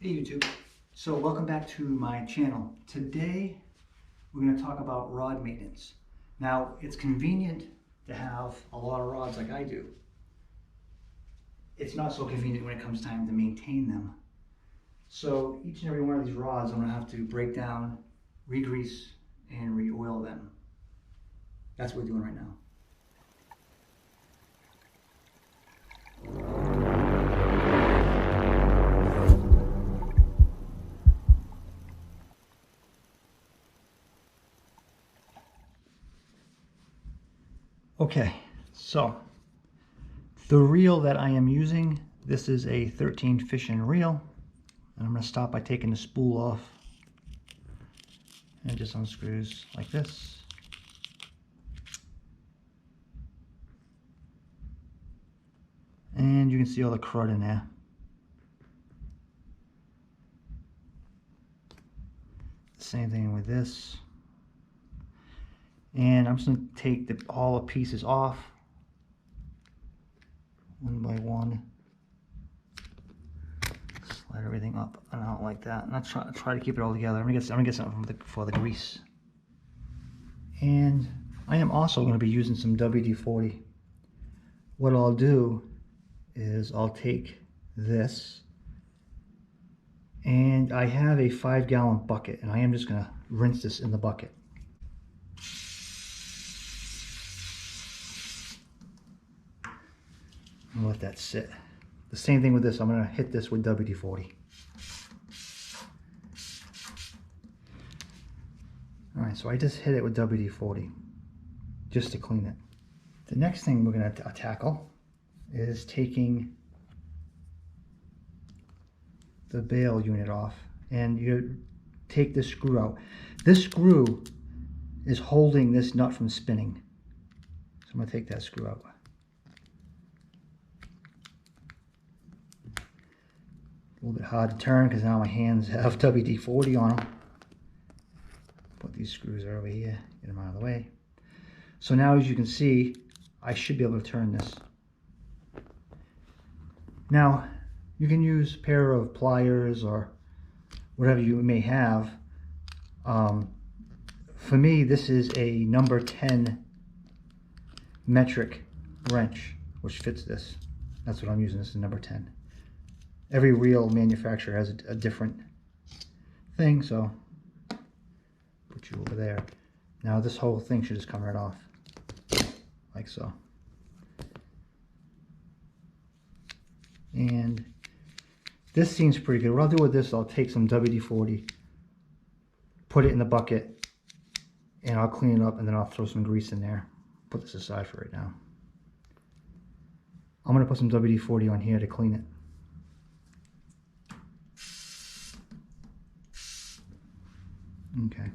Hey YouTube, so welcome back to my channel. Today we're going to talk about rod maintenance. Now it's convenient to have a lot of rods like I do. It's not so convenient when it comes time to maintain them. So each and every one of these rods I'm going to have to break down, re-grease, and re-oil them. That's what we're doing right now. Okay, so the reel that I am using, this is a 13 fishing reel, and I'm going to stop by taking the spool off, and it just unscrews like this. And you can see all the crud in there. Same thing with this. And I'm just going to take all the pieces off one by one. Slide everything up and out like that. And I'll try to keep it all together. I'm gonna get something for the grease. And I am also going to be using some WD-40. What I'll do is I'll take this, and I have a 5-gallon bucket, and I am just going to rinse this in the bucket. And let that sit. The same thing with this. I'm going to hit this with WD-40. Alright, so I just hit it with WD-40 just to clean it. The next thing we're going to tackle is taking the Bale unit off, and you take this screw out. This screw is holding this nut from spinning. So I'm going to take that screw out. A little bit hard to turn because now my hands have WD-40 on them. Put these screws over here, get them out of the way. So now, as you can see, I should be able to turn this. Now, you can use a pair of pliers or whatever you may have. For me, this is a number 10 metric wrench, which fits this. That's what I'm using. This is number 10. Every reel manufacturer has a different thing, so put you over there. Now this whole thing should just come right off, like so. And this seems pretty good. What I'll do with this, I'll take some WD-40, put it in the bucket, and I'll clean it up, and then I'll throw some grease in there. Put this aside for right now. I'm going to put some WD-40 on here to clean it. Okay.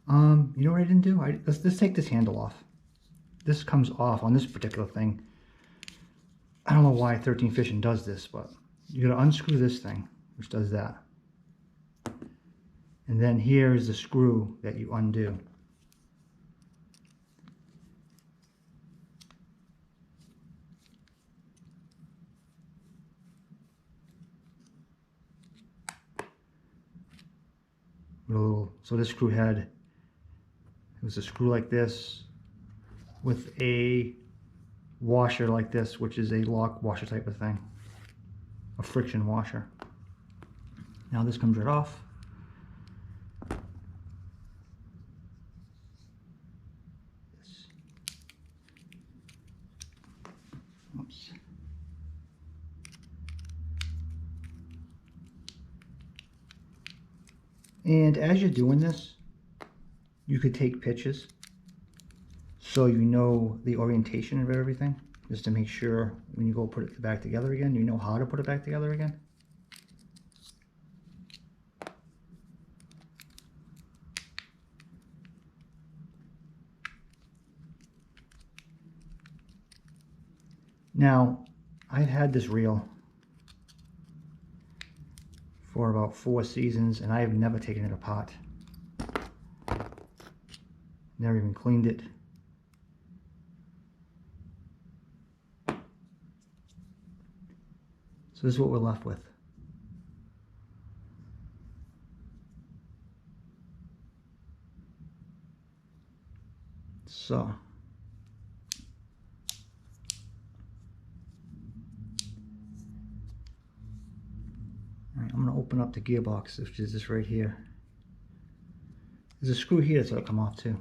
You know what I didn't do? Let's take this handle off. This comes off on this particular thing. I don't know why 13 Fishing does this, but you're going to unscrew this thing, which does that. And then here's the screw that you undo. So this screw head, it was a screw like this with a washer like this, which is a lock washer type of thing, a friction washer. Now this comes right off. Oops. And as you're doing this, you could take pictures so you know the orientation of everything, just to make sure when you go put it back together again, you know how to put it back together again. Now, I've had this reel for about 4 seasons, and I have never taken it apart. Never even cleaned it. So this is what we're left with. So, all right, I'm going to open up the gearbox, which is this right here. There's a screw here that's going to come off too.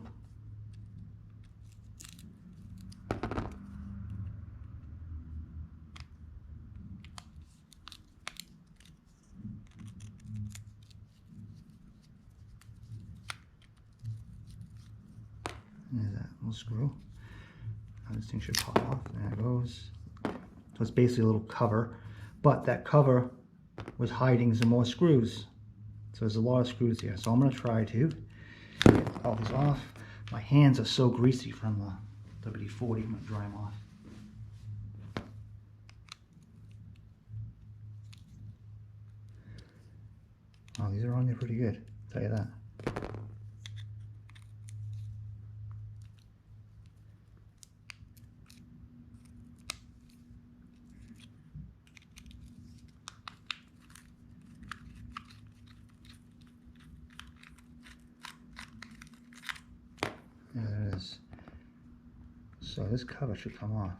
There's that little screw. Now this thing should pop off. There it goes. So it's basically a little cover, but that cover was hiding some more screws. So there's a lot of screws here. So I'm going to try to get all these off. My hands are so greasy from the WD-40. I'm going to dry them off. Oh, these are on there pretty good, I'll tell you that. There it is. So this cover should come off.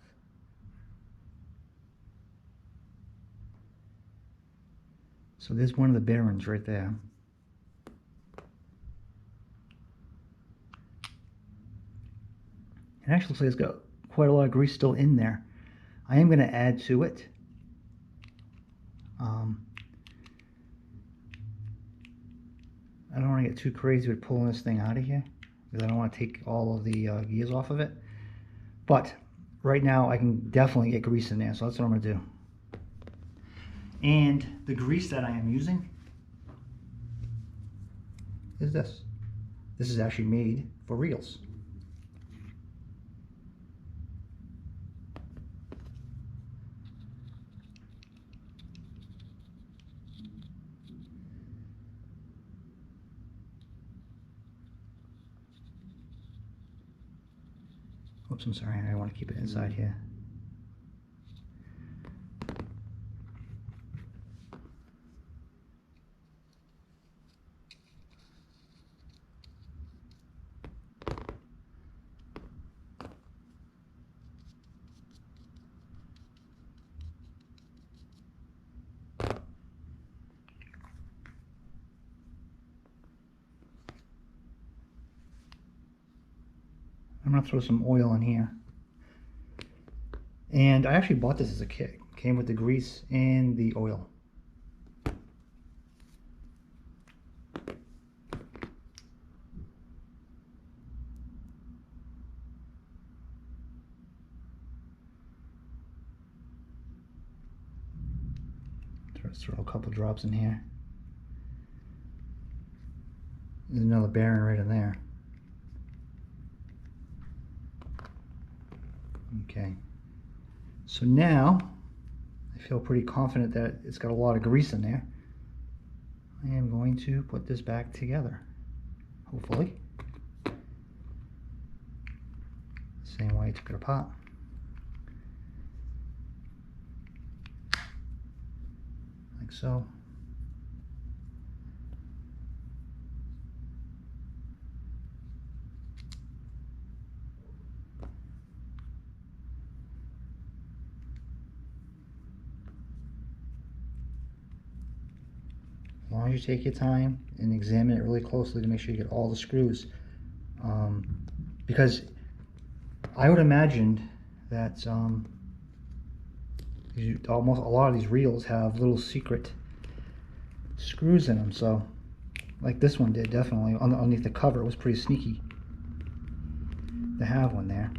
So there's one of the bearings right there. It actually looks like it's got quite a lot of grease still in there. I am going to add to it. I don't want to get too crazy with pulling this thing out of here, because I don't want to take all of the gears off of it. But right now I can definitely get grease in there, so that's what I'm going to do. And the grease that I am using is this. This is actually made for reels. Oops, I'm sorry, I want to keep it inside here. I'm going to throw some oil in here. And I actually bought this as a kit. It came with the grease and the oil. Let's throw a couple drops in here. There's another bearing right in there. Okay, so now I feel pretty confident that it's got a lot of grease in there. I am going to put this back together, hopefully. Same way I took it apart. Like so. As long as you take your time and examine it really closely to make sure you get all the screws, because I would imagine that almost a lot of these reels have little secret screws in them. So, like this one did, definitely underneath the cover, it was pretty sneaky to have one there.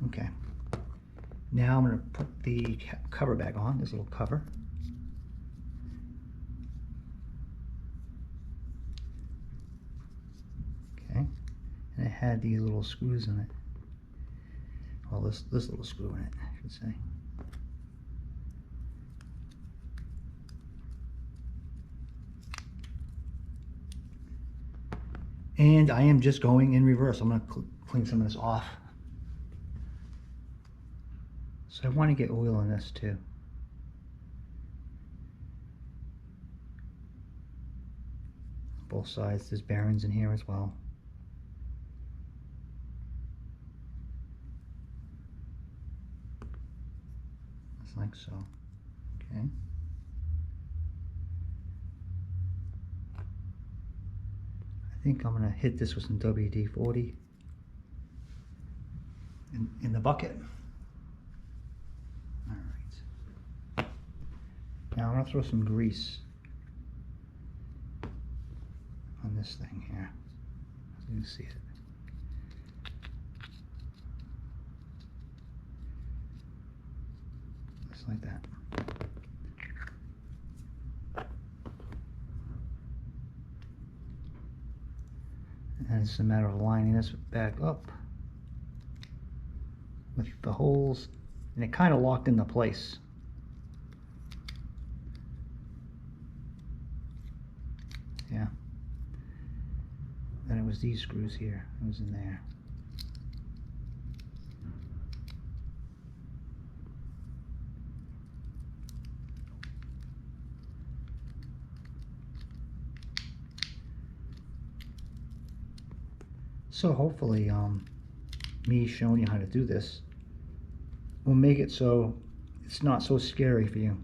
Okay. Now I'm going to put the cover back on, this little cover. Okay, and it had these little screws in it. Well, this little screw in it, I should say. And I am just going in reverse. I'm going to clean some of this off. So I want to get oil in this too. both sides. There's bearings in here as well. Just like so. Okay. I think I'm going to hit this with some WD-40 in the bucket. All right. Now I'm going to throw some grease on this thing here, so you can see it. Just like that. And it's a matter of lining this back up with the holes, and it kind of locked into place. Yeah. Then it was these screws here. It was in there. So hopefully me showing you how to do this will make it so it's not so scary for you.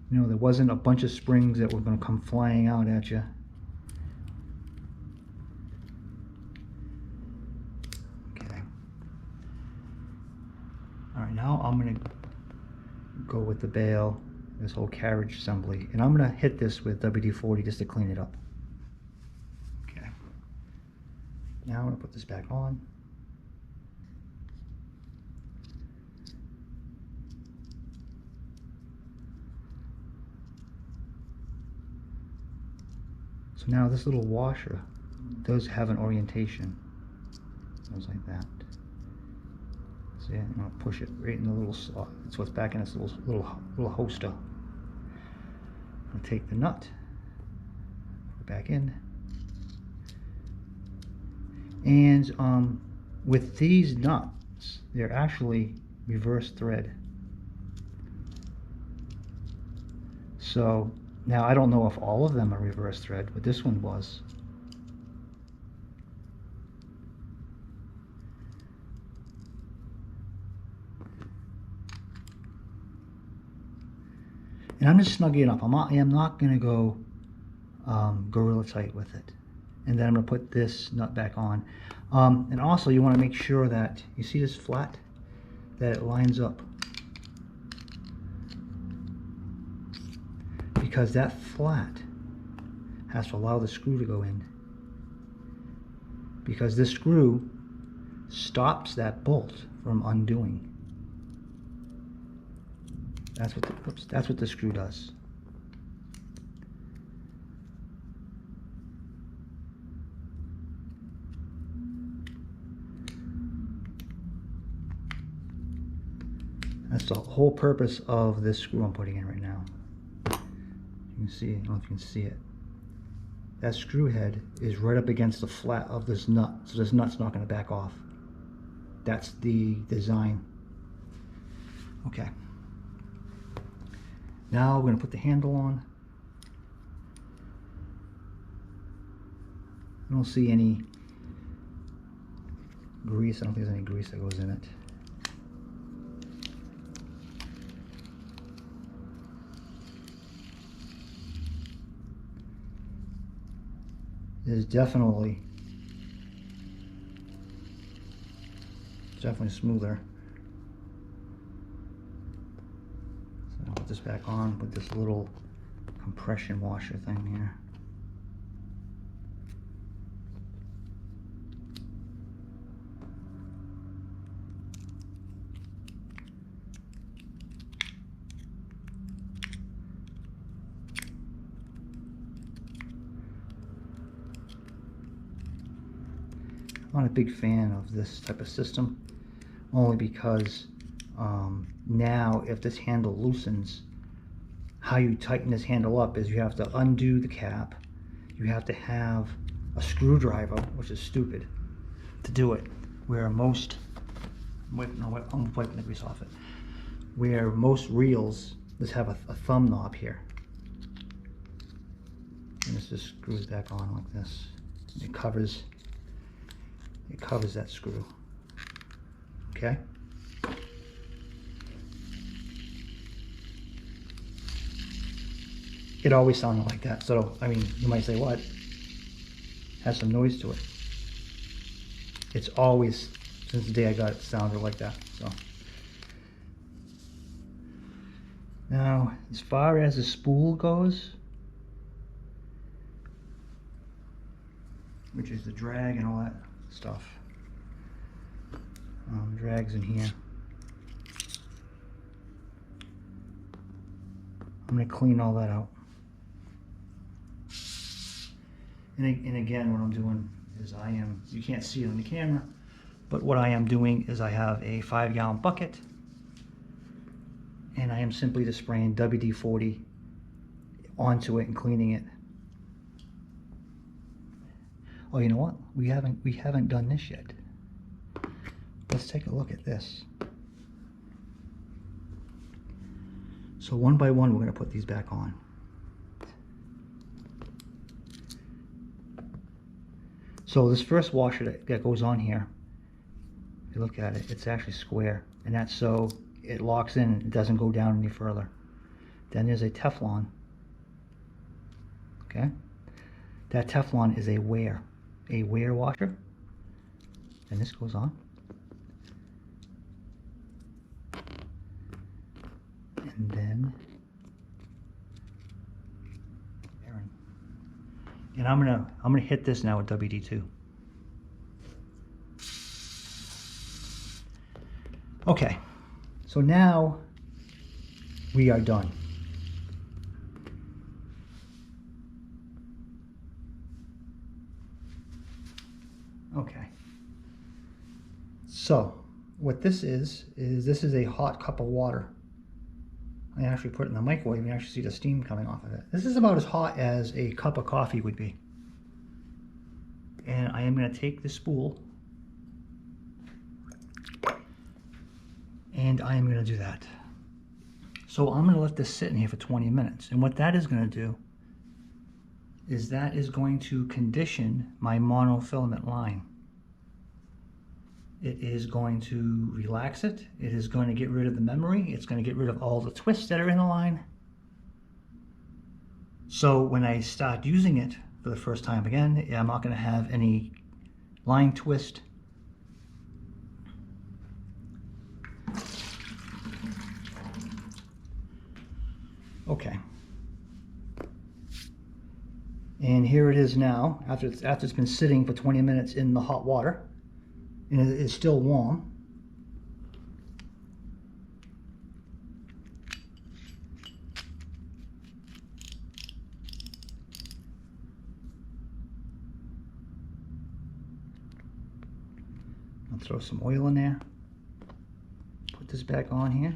You know, there wasn't a bunch of springs that were going to come flying out at you. Okay. Alright, now I'm going to go with the Bale, this whole carriage assembly, and I'm going to hit this with WD-40 just to clean it up. Now I'm going to put this back on. So now this little washer does have an orientation. Goes like that. See it? I'm going to push it right in the little slot. That's what's back in this little holster. I'm going to take the nut, put it back in. And with these nuts, they're actually reverse thread. So now I don't know if all of them are reverse thread, but this one was. And I'm just snugging it up. I am not going to go Gorilla tight with it. And then I'm going to put this nut back on. And also you want to make sure that, you see this flat? That it lines up. Because that flat has to allow the screw to go in. Because this screw stops that bolt from undoing. That's what the screw does. That's the whole purpose of this screw I'm putting in right now. You can see, I don't know if you can see it. That screw head is right up against the flat of this nut, so this nut's not going to back off. That's the design. Okay. Now we're going to put the handle on. I don't see any grease. I don't think there's any grease that goes in it. It's definitely smoother. So I'll put this back on with this little compression washer thing here. I'm not a big fan of this type of system, only because now if this handle loosens, how you tighten this handle up is you have to undo the cap, you have to have a screwdriver, which is stupid, to do it, where most, I'm wiping the grease off it, where most reels just have a thumb knob here. And this just screws back on like this. It covers that screw. Okay. It always sounded like that. So, I mean, you might say, what? Has some noise to it. It's always, since the day I got it, sounded like that. So, now, as far as the spool goes, which is the drag and all that stuff. Drag's in here. I'm going to clean all that out. And again, what I'm doing is you can't see it on the camera, but what I am doing is I have a 5-gallon bucket, and I am simply just spraying WD-40 onto it and cleaning it. Oh, you know what? We haven't done this yet. Let's take a look at this. So one by one, we're going to put these back on. So this first washer that goes on here, if you look at it, it's actually square, and that's so it locks in and it doesn't go down any further. Then there's a Teflon. Okay, that Teflon is a wear washer, and this goes on. And then, and I'm gonna hit this now with WD-2. Okay, so now we are done. Okay, so what this is this is a hot cup of water. I actually put it in the microwave and you actually see the steam coming off of it. This is about as hot as a cup of coffee would be. And I am going to take the spool and I am going to do that. So I'm going to let this sit in here for 20 minutes. And what that is going to do is that is going to condition my monofilament line. It is going to relax it. It is going to get rid of the memory. It's going to get rid of all the twists that are in the line. So when I start using it for the first time again, I'm not going to have any line twist. Okay. And here it is now, after it's been sitting for 20 minutes in the hot water. And it is still warm. I'll throw some oil in there. Put this back on here.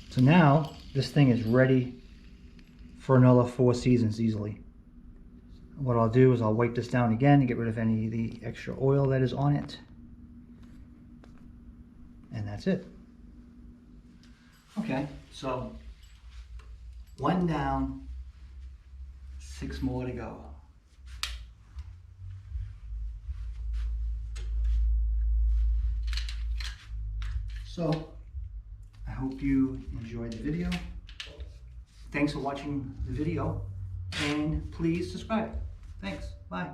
So now this thing is ready for another 4 seasons easily. What I'll do is I'll wipe this down again to get rid of any of the extra oil that is on it. And that's it. Okay, so 1 down, 6 more to go. So I hope you enjoyed the video. Thanks for watching the video, and please subscribe. Thanks. Bye.